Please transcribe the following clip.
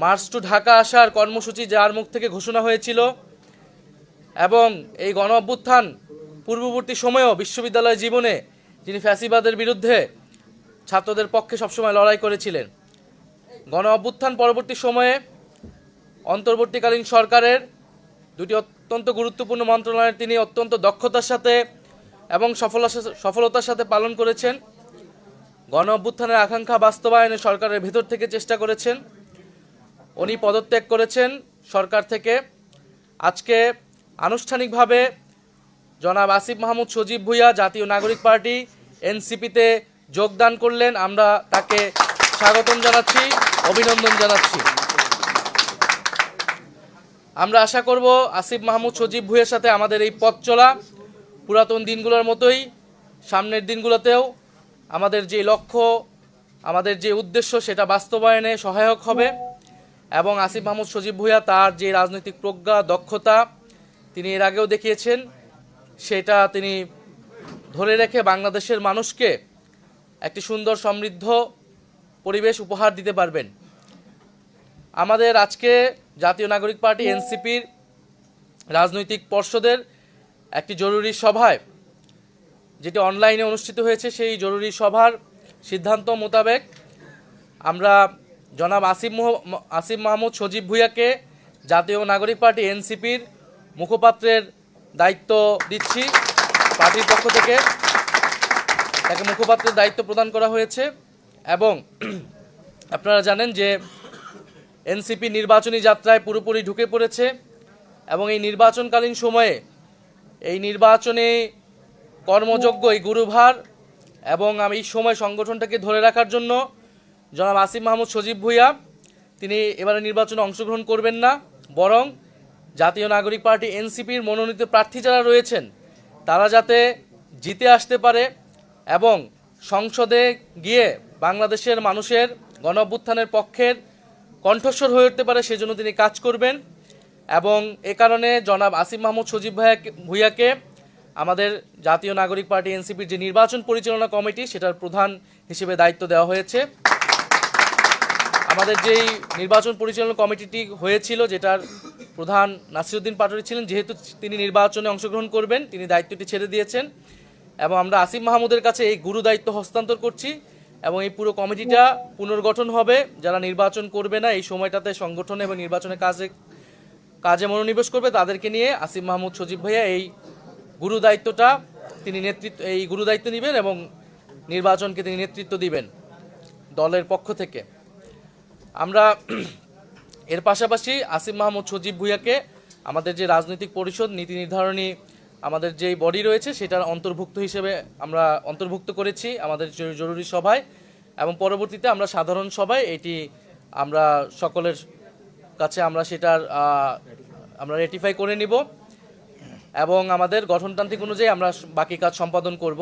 March two Dhaka আসার কর্মসূচি যার মুখ থেকে ঘোষণা হয়েছিল এবং এই গণ অভ্যুত্থান পূর্ববর্তী সময়েও বিশ্ববিদ্যালয় জীবনে যিনি ফ্যাসিবাদের বিরুদ্ধে ছাত্রদের পক্ষে সবসময় লড়াই করেছিলেন, গণ অভ্যুত্থান পরবর্তী সময়ে অন্তর্বর্তীকালীন সরকারের দুটি অত্যন্ত গুরুত্বপূর্ণ মন্ত্রণালয়ের তিনি অত্যন্ত দক্ষতার সাথে এবং সফলতার সাথে পালন করেছেন। গণ অভ্যুত্থানের আকাঙ্ক্ষা বাস্তবায়নে সরকারের ভেতর থেকে চেষ্টা করেছেন। উনি পদত্যাগ করেছেন সরকার থেকে। আজকে আনুষ্ঠানিকভাবে জনাব আসিফ মাহমুদ সজীব ভুঁইয়া জাতীয় নাগরিক পার্টি এনসিপিতে যোগদান করলেন। আমরা তাকে স্বাগতম জানাচ্ছি, অভিনন্দন জানাচ্ছি। আমরা আশা করব আসিফ মাহমুদ সজীব ভুঁইয়ার সাথে আমাদের এই পথ চলা পুরাতন দিনগুলোর মতোই সামনের দিনগুলোতেও আমাদের যে লক্ষ্য, আমাদের যে উদ্দেশ্য সেটা বাস্তবায়নে সহায়ক হবে এবং আসিফ মাহমুদ সজীব ভুঁইয়া তার যে রাজনৈতিক প্রজ্ঞা, দক্ষতা তিনি এর আগেও দেখিয়েছেন, সেটা তিনি ধরে রেখে বাংলাদেশের মানুষকে একটি সুন্দর সমৃদ্ধ পরিবেশ উপহার দিতে পারবেন। আমাদের আজকে জাতীয় নাগরিক পার্টি এনসিপির রাজনৈতিক পর্ষদের একটি জরুরি সভায়, যেটি অনলাইনে অনুষ্ঠিত হয়েছে, সেই জরুরি সভার সিদ্ধান্ত মোতাবেক আমরা জনাব আসিফ মাহমুদ সজীব ভুঁইয়াকে জাতীয় নাগরিক পার্টি এনসিপির মুখপাত্রের দায়িত্ব দিচ্ছি। পার্টির পক্ষ থেকে তাকে মুখপাত্রের দায়িত্ব প্রদান করা হয়েছে এবং আপনারা জানেন যে এনসিপি নির্বাচনী যাত্রায় পুরোপুরি ঢুকে পড়েছে এবং এই নির্বাচনকালীন সময়ে এই নির্বাচনে কর্মযোগ্য এই গুরুভার এবং আমি এই সময় সংগঠনটাকে ধরে রাখার জন্য জনাব আসিফ মাহমুদ সজীব ভুঁইয়া তিনি এবারে নির্বাচনে অংশগ্রহণ করবেন না, বরং জাতীয় নাগরিক পার্টি এনসিপির মনোনীত প্রার্থী যারা রয়েছেন তারা যাতে জিতে আসতে পারে এবং সংসদে গিয়ে বাংলাদেশের মানুষের গণ অভ্যুত্থানের পক্ষের কণ্ঠস্বর হয়ে উঠতে পারে, সেজন্য তিনি কাজ করবেন। এবং এ কারণে জনাব আসিফ মাহমুদ সজীব ভুঁইয়াকে আমাদের জাতীয় নাগরিক পার্টি এনসিপির যে নির্বাচন পরিচালনা কমিটি সেটার প্রধান হিসেবে দায়িত্ব দেওয়া হয়েছে। আমাদের যেই নির্বাচন পরিচালনা কমিটিটি হয়েছিল, যেটার প্রধান নাসিরউদ্দিন পাটোয়ারী ছিলেন, যেহেতু তিনি নির্বাচনে অংশগ্রহণ করবেন তিনি দায়িত্বটি ছেড়ে দিয়েছেন এবং আমরা আসিফ মাহমুদের কাছে এই গুরু দায়িত্ব হস্তান্তর করছি এবং এই পুরো কমিটিটা পুনর্গঠন হবে। যারা নির্বাচন করবে না এই সময়টাতে সংগঠনে এবং নির্বাচনের কাজে মনোনিবেশ করবে তাদেরকে নিয়ে আসিফ মাহমুদ সজীব ভাইয়া এই গুরু দায়িত্বটা তিনি গুরু দায়িত্ব নেবেন এবং নির্বাচনকে তিনি নেতৃত্ব দিবেন দলের পক্ষ থেকে। আমরা এর পাশাপাশি আসিফ মাহমুদ সজীব ভুঁইয়াকে আমাদের যে রাজনৈতিক পরিষদ নীতি নির্ধারণী আমাদের যেই বডি রয়েছে সেটার অন্তর্ভুক্ত হিসেবে আমরা অন্তর্ভুক্ত করেছি আমাদের জরুরি সভায় এবং পরবর্তীতে আমরা সাধারণ সভায় এটি আমরা সকলের কাছে আমরা সেটার আমরা রেটিফাই করে নিব এবং আমাদের গঠনতান্ত্রিক অনুযায়ী আমরা বাকি কাজ সম্পাদন করব।